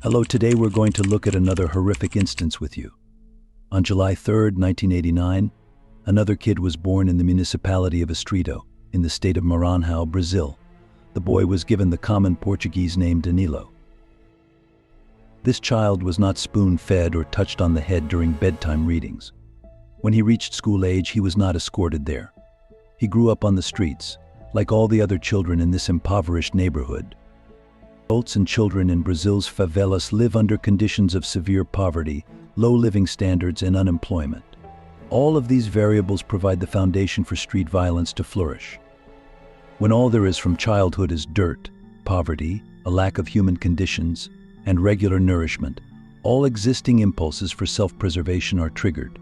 Hello, today we're going to look at another horrific instance with you. On July 3rd, 1989, another kid was born in the municipality of Estreito, in the state of Maranhão, Brazil. The boy was given the common Portuguese name Danilo. This child was not spoon-fed or touched on the head during bedtime readings. When he reached school age, he was not escorted there. He grew up on the streets, like all the other children in this impoverished neighborhood. Adults and children in Brazil's favelas live under conditions of severe poverty, low living standards, and unemployment. All of these variables provide the foundation for street violence to flourish. When all there is from childhood is dirt, poverty, a lack of human conditions, and regular nourishment, all existing impulses for self-preservation are triggered.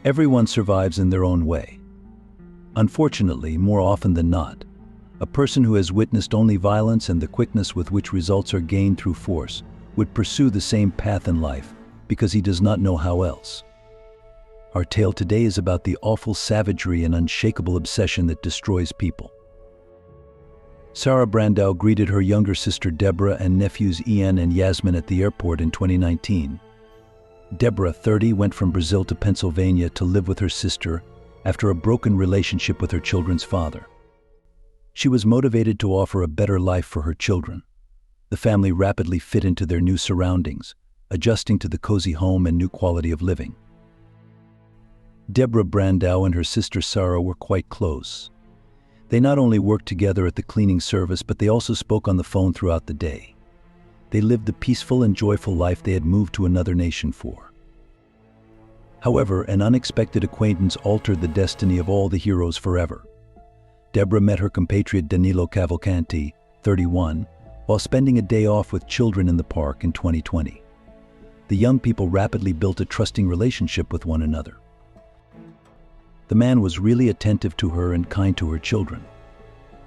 Everyone survives in their own way. Unfortunately, more often than not, a person who has witnessed only violence and the quickness with which results are gained through force would pursue the same path in life because he does not know how else. Our tale today is about the awful savagery and unshakable obsession that destroys people. Sarah Brandao greeted her younger sister Deborah and nephews Ian and Yasmin at the airport in 2019. Deborah, 30, went from Brazil to Pennsylvania to live with her sister after a broken relationship with her children's father. She was motivated to offer a better life for her children. The family rapidly fit into their new surroundings, adjusting to the cozy home and new quality of living. Deborah Brandao and her sister Sarah were quite close. They not only worked together at the cleaning service, but they also spoke on the phone throughout the day. They lived the peaceful and joyful life they had moved to another nation for. However, an unexpected acquaintance altered the destiny of all the heroes forever. Deborah met her compatriot Danilo Cavalcante, 31, while spending a day off with children in the park in 2020. The young people rapidly built a trusting relationship with one another. The man was really attentive to her and kind to her children.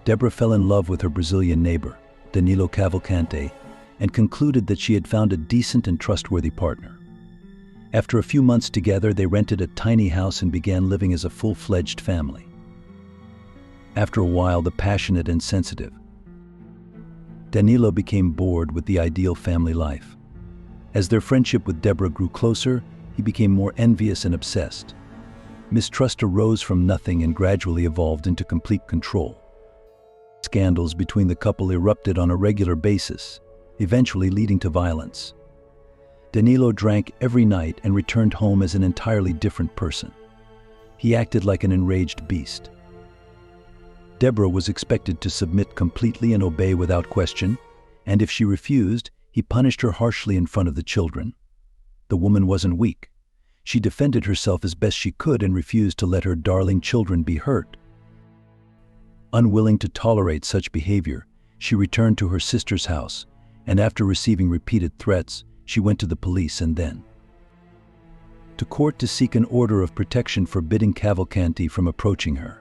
Deborah fell in love with her Brazilian neighbor, Danilo Cavalcante, and concluded that she had found a decent and trustworthy partner. After a few months together, they rented a tiny house and began living as a full-fledged family. After a while, the passionate and sensitive Danilo became bored with the ideal family life. As their friendship with Deborah grew closer, he became more envious and obsessed. Mistrust arose from nothing and gradually evolved into complete control. Scandals between the couple erupted on a regular basis, eventually leading to violence. Danilo drank every night and returned home as an entirely different person. He acted like an enraged beast. Deborah was expected to submit completely and obey without question, and if she refused, he punished her harshly in front of the children. The woman wasn't weak. She defended herself as best she could and refused to let her darling children be hurt. Unwilling to tolerate such behavior, she returned to her sister's house, and after receiving repeated threats, she went to the police and then to court to seek an order of protection forbidding Cavalcante from approaching her.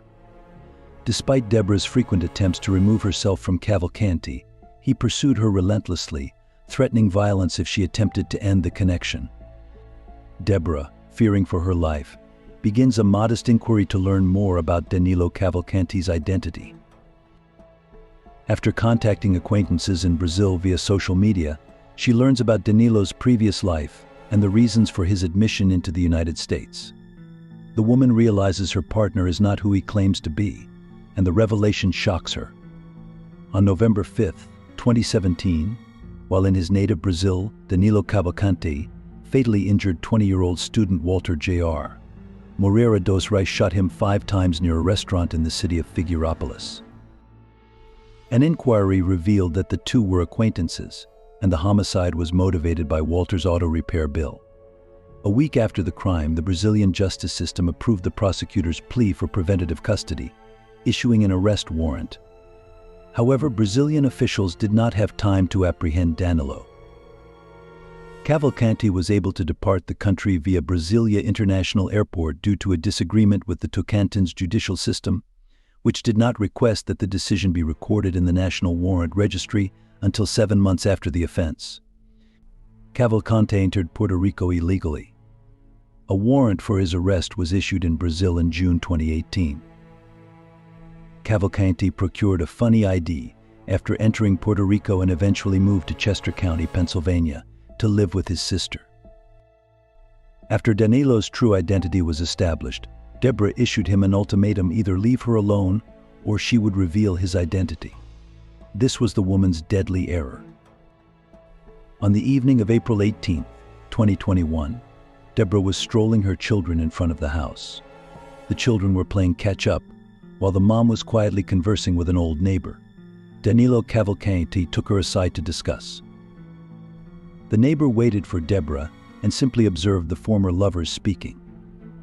Despite Deborah's frequent attempts to remove herself from Cavalcante, he pursued her relentlessly, threatening violence if she attempted to end the connection. Deborah, fearing for her life, begins a modest inquiry to learn more about Danilo Cavalcante's identity. After contacting acquaintances in Brazil via social media, she learns about Danilo's previous life and the reasons for his admission into the United States. The woman realizes her partner is not who he claims to be, and the revelation shocks her. On November 5th, 2017, while in his native Brazil, Danilo Cavalcante fatally injured 20-year-old student Walter Jr. Moreira dos Reis shot him 5 times near a restaurant in the city of Figueirópolis. An inquiry revealed that the two were acquaintances, and the homicide was motivated by Walter's auto repair bill. A week after the crime, the Brazilian justice system approved the prosecutor's plea for preventative custody, issuing an arrest warrant. However, Brazilian officials did not have time to apprehend Danilo. Cavalcante was able to depart the country via Brasilia International Airport due to a disagreement with the Tocantins judicial system, which did not request that the decision be recorded in the National Warrant Registry until 7 months after the offense. Cavalcante entered Puerto Rico illegally. A warrant for his arrest was issued in Brazil in June 2018. Cavalcante procured a funny ID after entering Puerto Rico and eventually moved to Chester County, Pennsylvania, to live with his sister. After Danilo's true identity was established, Deborah issued him an ultimatum: either leave her alone or she would reveal his identity. This was the woman's deadly error. On the evening of April 18, 2021, Deborah was strolling her children in front of the house. The children were playing catch-up, while the mom was quietly conversing with an old neighbor. Danilo Cavalcante took her aside to discuss. The neighbor waited for Deborah and simply observed the former lovers speaking.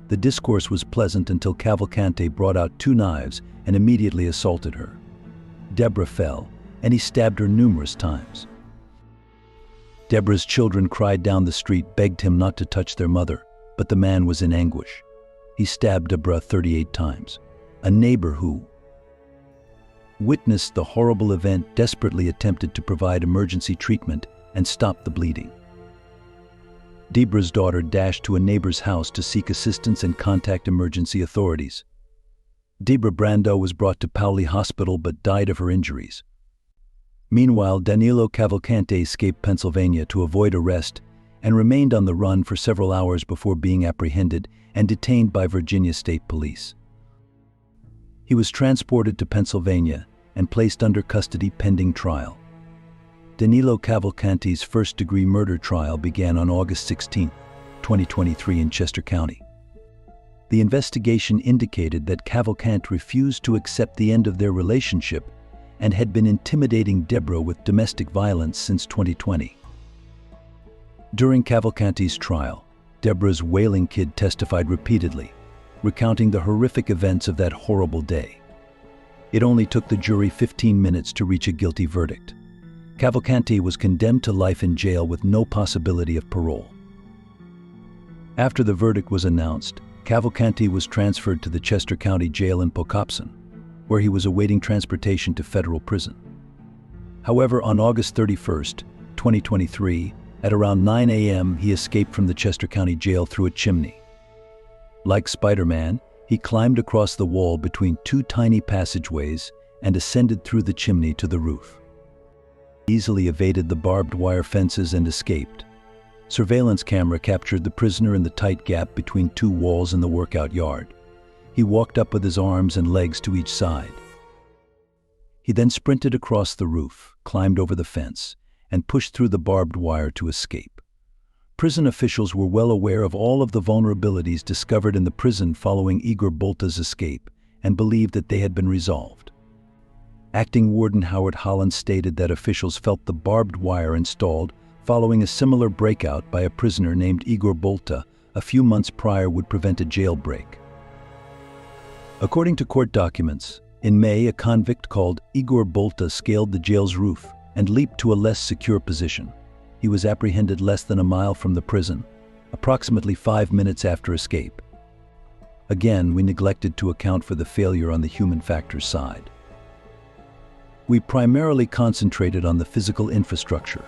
The discourse was pleasant until Cavalcante brought out 2 knives and immediately assaulted her. Deborah fell, and he stabbed her numerous times. Deborah's children cried down the street, begged him not to touch their mother, but the man was in anguish. He stabbed Deborah 38 times. A neighbor who witnessed the horrible event desperately attempted to provide emergency treatment and stop the bleeding. Deborah's daughter dashed to a neighbor's house to seek assistance and contact emergency authorities. Deborah Brandao was brought to Paoli Hospital but died of her injuries. Meanwhile, Danilo Cavalcante escaped Pennsylvania to avoid arrest and remained on the run for several hours before being apprehended and detained by Virginia State Police. He was transported to Pennsylvania and placed under custody pending trial. Danilo Cavalcante's first-degree murder trial began on August 16, 2023 in Chester County. The investigation indicated that Cavalcante refused to accept the end of their relationship and had been intimidating Deborah with domestic violence since 2020. During Cavalcante's trial, Deborah's wailing kid testified repeatedly, recounting the horrific events of that horrible day. It only took the jury 15 minutes to reach a guilty verdict. Cavalcante was condemned to life in jail with no possibility of parole. After the verdict was announced, Cavalcante was transferred to the Chester County Jail in Pocopson, where he was awaiting transportation to federal prison. However, on August 31, 2023, at around 9 a.m., he escaped from the Chester County Jail through a chimney. Like Spider-Man, he climbed across the wall between 2 tiny passageways and ascended through the chimney to the roof. He easily evaded the barbed wire fences and escaped. Surveillance camera captured the prisoner in the tight gap between 2 walls in the workout yard. He walked up with his arms and legs to each side. He then sprinted across the roof, climbed over the fence, and pushed through the barbed wire to escape. Prison officials were well aware of all of the vulnerabilities discovered in the prison following Igor Bolta's escape and believed that they had been resolved. Acting Warden Howard Holland stated that officials felt the barbed wire installed following a similar breakout by a prisoner named Igor Bolta a few months prior would prevent a jailbreak. According to court documents, in May, a convict called Igor Bolta scaled the jail's roof and leaped to a less secure position. He was apprehended less than a mile from the prison, approximately 5 minutes after escape. Again, we neglected to account for the failure on the human factors side. We primarily concentrated on the physical infrastructure,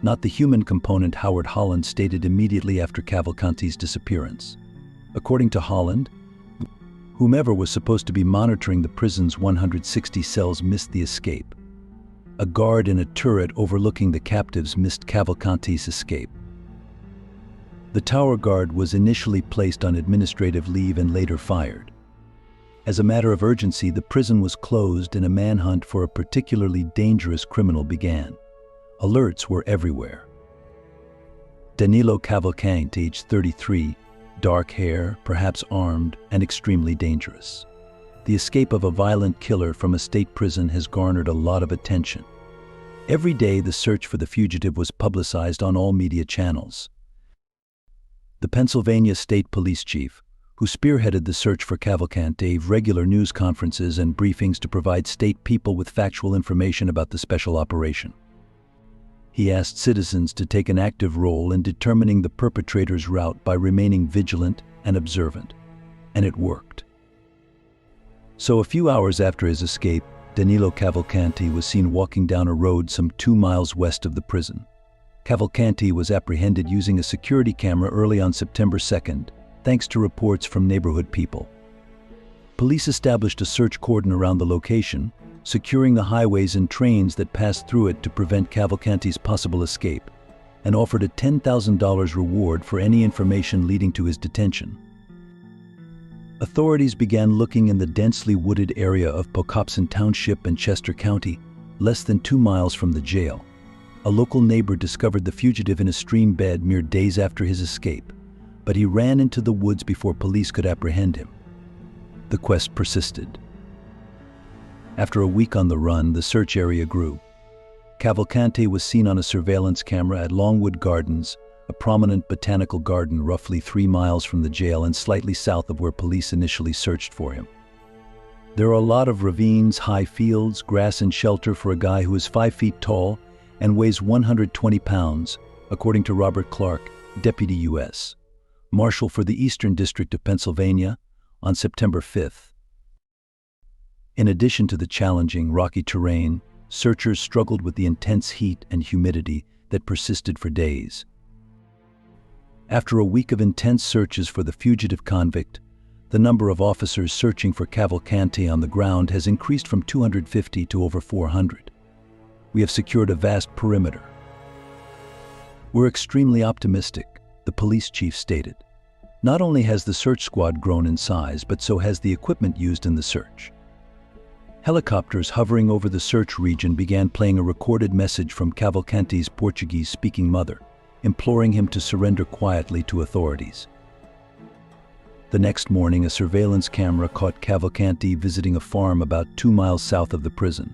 not the human component, Howard Holland stated immediately after Cavalcante's disappearance. According to Holland, whomever was supposed to be monitoring the prison's 160 cells missed the escape. A guard in a turret overlooking the captives missed Cavalcante's escape. The tower guard was initially placed on administrative leave and later fired. As a matter of urgency, the prison was closed and a manhunt for a particularly dangerous criminal began. Alerts were everywhere. Danilo Cavalcante, aged 33, dark hair, perhaps armed, and extremely dangerous. The escape of a violent killer from a state prison has garnered a lot of attention. Every day, the search for the fugitive was publicized on all media channels. The Pennsylvania State Police Chief, who spearheaded the search for Cavalcante, gave regular news conferences and briefings to provide state people with factual information about the special operation. He asked citizens to take an active role in determining the perpetrator's route by remaining vigilant and observant, and it worked. So a few hours after his escape, Danilo Cavalcante was seen walking down a road some 2 miles west of the prison. Cavalcante was apprehended using a security camera early on September 2nd, thanks to reports from neighborhood people. Police established a search cordon around the location, securing the highways and trains that passed through it to prevent Cavalcante's possible escape, and offered a $10,000 reward for any information leading to his detention. Authorities began looking in the densely wooded area of Pocopson Township and Chester County, less than 2 miles from the jail. A local neighbor discovered the fugitive in a stream bed mere days after his escape, but he ran into the woods before police could apprehend him. The quest persisted. After a week on the run, the search area grew. Cavalcante was seen on a surveillance camera at Longwood Gardens, a prominent botanical garden roughly 3 miles from the jail and slightly south of where police initially searched for him. There are a lot of ravines, high fields, grass and shelter for a guy who is 5 feet tall and weighs 120 pounds, according to Robert Clark, Deputy U.S. Marshal for the Eastern District of Pennsylvania, on September 5th. In addition to the challenging, rocky terrain, searchers struggled with the intense heat and humidity that persisted for days. After a week of intense searches for the fugitive convict, the number of officers searching for Cavalcante on the ground has increased from 250 to over 400. We have secured a vast perimeter. We're extremely optimistic, the police chief stated. Not only has the search squad grown in size, but so has the equipment used in the search. Helicopters hovering over the search region began playing a recorded message from Cavalcante's Portuguese-speaking mother, imploring him to surrender quietly to authorities. The next morning, a surveillance camera caught Cavalcante visiting a farm about 2 miles south of the prison.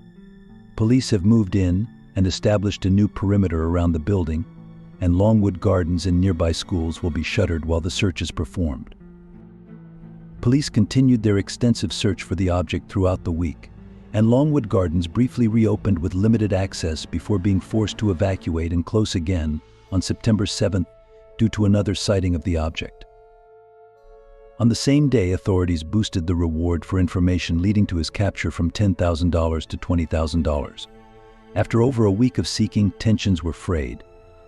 Police have moved in and established a new perimeter around the building, and Longwood Gardens and nearby schools will be shuttered while the search is performed. Police continued their extensive search for the object throughout the week, and Longwood Gardens briefly reopened with limited access before being forced to evacuate and close again on September 7th due to another sighting of the object. On the same day, authorities boosted the reward for information leading to his capture from $10,000 to $20,000. After over a week of seeking, tensions were frayed.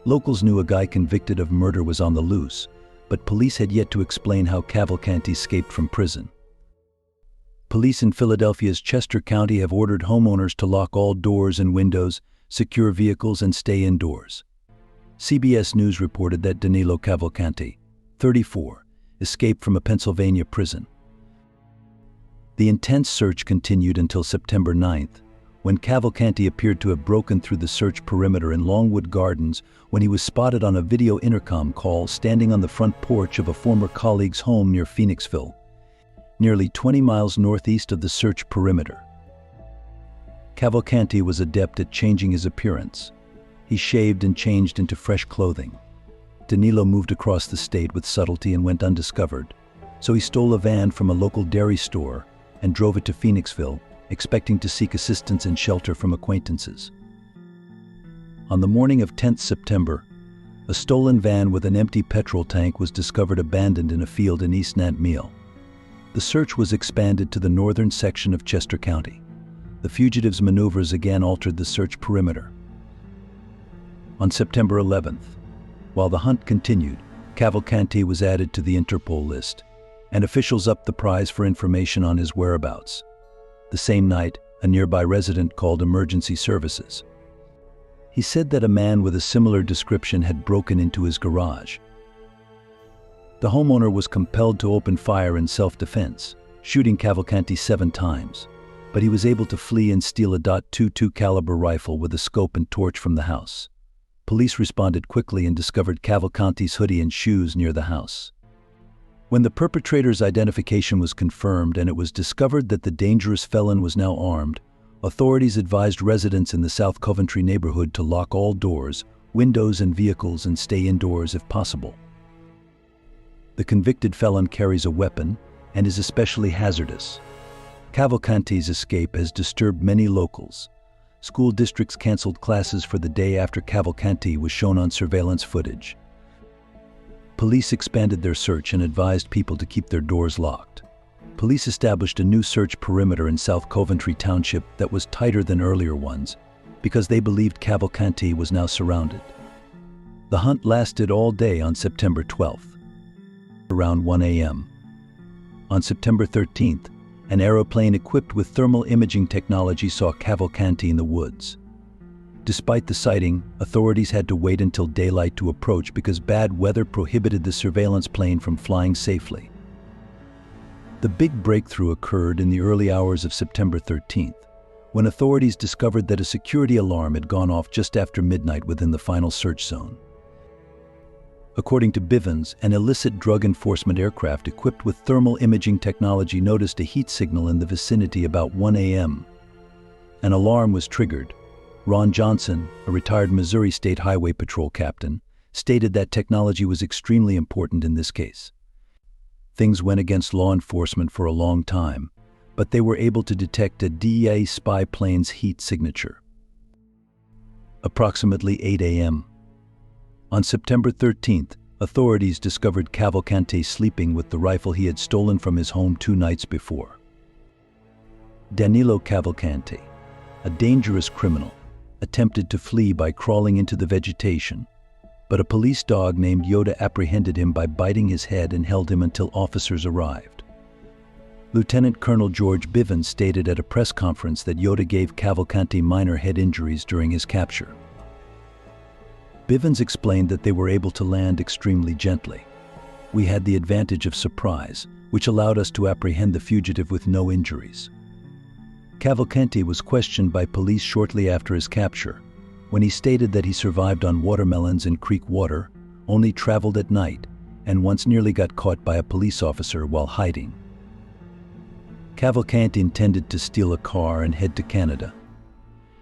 Locals knew a guy convicted of murder was on the loose, but police had yet to explain how Cavalcante escaped from prison. Police in Philadelphia's Chester County have ordered homeowners to lock all doors and windows, secure vehicles, and stay indoors. CBS News reported that Danilo Cavalcante, 34, escaped from a Pennsylvania prison. The intense search continued until September 9th, when Cavalcante appeared to have broken through the search perimeter in Longwood Gardens when he was spotted on a video intercom call standing on the front porch of a former colleague's home near Phoenixville, nearly 20 miles northeast of the search perimeter. Cavalcante was adept at changing his appearance. He shaved and changed into fresh clothing. Danilo moved across the state with subtlety and went undiscovered, so he stole a van from a local dairy store and drove it to Phoenixville, expecting to seek assistance and shelter from acquaintances. On the morning of 10th September, a stolen van with an empty petrol tank was discovered abandoned in a field in East Nantmeal. The search was expanded to the northern section of Chester County. The fugitive's maneuvers again altered the search perimeter. On September 11th, while the hunt continued, Cavalcante was added to the Interpol list, and officials upped the prize for information on his whereabouts. The same night, a nearby resident called emergency services. He said that a man with a similar description had broken into his garage. The homeowner was compelled to open fire in self-defense, shooting Cavalcante 7 times, but he was able to flee and steal a .22 caliber rifle with a scope and torch from the house. Police responded quickly and discovered Cavalcante's hoodie and shoes near the house. When the perpetrator's identification was confirmed and it was discovered that the dangerous felon was now armed, authorities advised residents in the South Coventry neighborhood to lock all doors, windows, and vehicles and stay indoors if possible. The convicted felon carries a weapon and is especially hazardous. Cavalcante's escape has disturbed many locals. School districts canceled classes for the day after Cavalcante was shown on surveillance footage. Police expanded their search and advised people to keep their doors locked. Police established a new search perimeter in South Coventry Township that was tighter than earlier ones because they believed Cavalcante was now surrounded. The hunt lasted all day on September 12th, around 1 a.m. On September 13th, An aeroplane equipped with thermal imaging technology saw Cavalcante in the woods. Despite the sighting, authorities had to wait until daylight to approach because bad weather prohibited the surveillance plane from flying safely. The big breakthrough occurred in the early hours of September 13th, when authorities discovered that a security alarm had gone off just after midnight within the final search zone. According to Bivens, an illicit drug enforcement aircraft equipped with thermal imaging technology noticed a heat signal in the vicinity about 1 a.m. An alarm was triggered. Ron Johnson, a retired Missouri State Highway Patrol captain, stated that technology was extremely important in this case. Things went against law enforcement for a long time, but they were able to detect a DEA spy plane's heat signature. Approximately 8 a.m. On September 13th, authorities discovered Cavalcante sleeping with the rifle he had stolen from his home 2 nights before. Danilo Cavalcante, a dangerous criminal, attempted to flee by crawling into the vegetation, but a police dog named Yoda apprehended him by biting his head and held him until officers arrived. Lieutenant Colonel George Bivens stated at a press conference that Yoda gave Cavalcante minor head injuries during his capture. Bivens explained that they were able to land extremely gently. We had the advantage of surprise, which allowed us to apprehend the fugitive with no injuries. Cavalcante was questioned by police shortly after his capture, when he stated that he survived on watermelons and creek water, only traveled at night, and once nearly got caught by a police officer while hiding. Cavalcante intended to steal a car and head to Canada.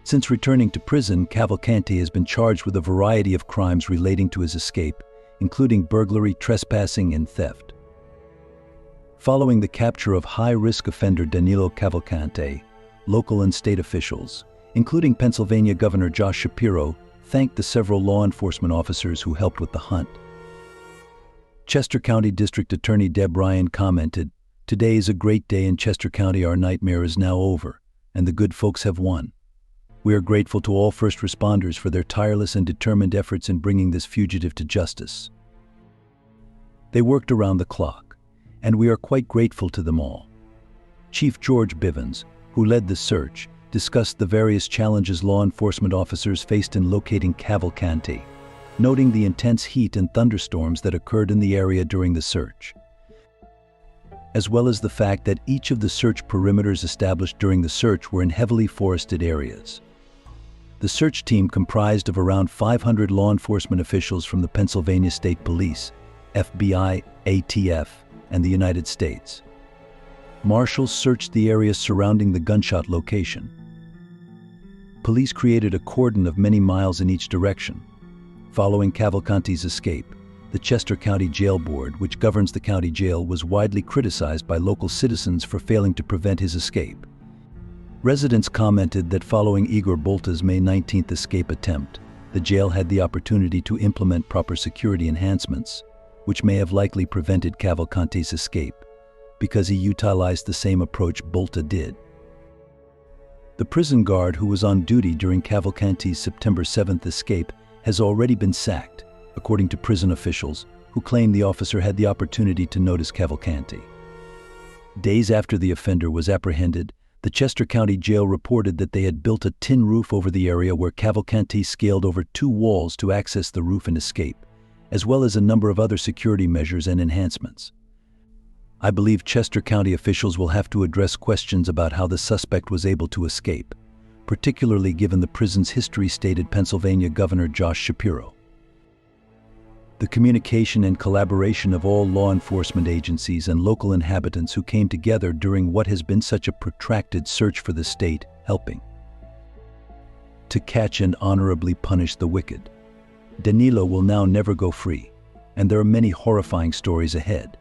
Since returning to prison, Cavalcante has been charged with a variety of crimes relating to his escape, including burglary, trespassing, and theft. Following the capture of high-risk offender Danilo Cavalcante, local and state officials, including Pennsylvania Governor Josh Shapiro, thanked the several law enforcement officers who helped with the hunt. Chester County District Attorney Deborah commented, "Today is a great day in Chester County. Our nightmare is now over, and the good folks have won. We are grateful to all first responders for their tireless and determined efforts in bringing this fugitive to justice. They worked around the clock, and we are quite grateful to them all." Chief George Bivens, who led the search, discussed the various challenges law enforcement officers faced in locating Cavalcante, noting the intense heat and thunderstorms that occurred in the area during the search, as well as the fact that each of the search perimeters established during the search were in heavily forested areas. The search team comprised of around 500 law enforcement officials from the Pennsylvania State Police, FBI, ATF, and the United States. Marshals searched the area surrounding the gunshot location. Police created a cordon of many miles in each direction. Following Cavalcante's escape, the Chester County Jail Board, which governs the county jail, was widely criticized by local citizens for failing to prevent his escape. Residents commented that following Igor Bolta's May 19th escape attempt, the jail had the opportunity to implement proper security enhancements, which may have likely prevented Cavalcante's escape, because he utilized the same approach Bolta did. The prison guard who was on duty during Cavalcante's September 7th escape has already been sacked, according to prison officials, who claim the officer had the opportunity to notice Cavalcante. Days after the offender was apprehended, the Chester County Jail reported that they had built a tin roof over the area where Cavalcante scaled over 2 walls to access the roof and escape, as well as a number of other security measures and enhancements. I believe Chester County officials will have to address questions about how the suspect was able to escape, particularly given the prison's history, stated Pennsylvania Governor Josh Shapiro. The communication and collaboration of all law enforcement agencies and local inhabitants who came together during what has been such a protracted search for the state, helping to catch and honorably punish the wicked. Danilo will now never go free, and there are many horrifying stories ahead.